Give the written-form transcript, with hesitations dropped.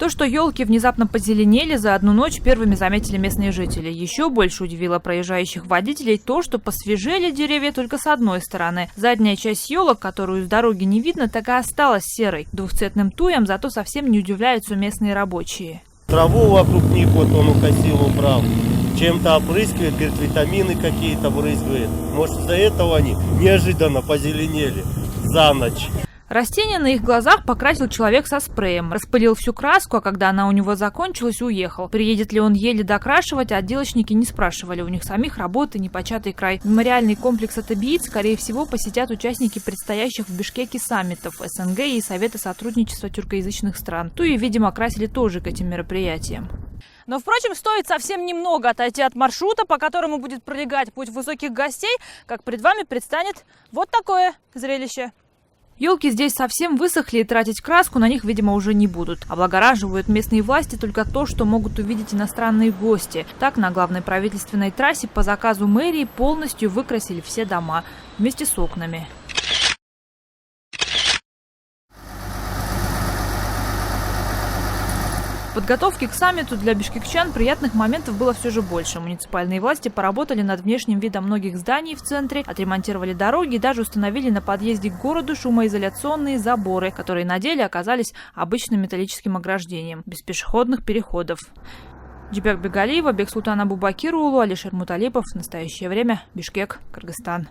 То, что елки внезапно позеленели, за одну ночь первыми заметили местные жители. Еще больше удивило проезжающих водителей то, что посвежели деревья только с одной стороны. Задняя часть елок, которую с дороги не видно, так и осталась серой. Двухцветным туям зато совсем не удивляются местные рабочие. Траву вокруг них вот он укосил, убрал. Чем-то опрыскивает, говорит, витамины какие-то брызгает. Может, из-за этого они неожиданно позеленели за ночь. Растения на их глазах покрасил человек со спреем. Распылил всю краску, а когда она у него закончилась, уехал. Приедет ли он еле докрашивать, отделочники не спрашивали. У них самих работы непочатый край. Мемориальный комплекс Атабиит, скорее всего, посетят участники предстоящих в Бишкеке саммитов СНГ и Совета сотрудничества тюркоязычных стран. Туи, видимо, красили тоже к этим мероприятиям. Но, впрочем, стоит совсем немного отойти от маршрута, по которому будет пролегать путь высоких гостей, как перед вами предстанет вот такое зрелище. Елки здесь совсем высохли, и тратить краску на них, видимо, уже не будут. Облагораживают местные власти только то, что могут увидеть иностранные гости. Так, на главной правительственной трассе по заказу мэрии полностью выкрасили все дома вместе с окнами. В подготовке к саммиту для бишкекчан приятных моментов было все же больше. Муниципальные власти поработали над внешним видом многих зданий в центре, отремонтировали дороги и даже установили на подъезде к городу шумоизоляционные заборы, которые на деле оказались обычным металлическим ограждением, без пешеходных переходов. Джибек Бегалиева, Бексултан Абубакир Улу, Алишер Муталипов. В настоящее время Бишкек, Кыргызстан.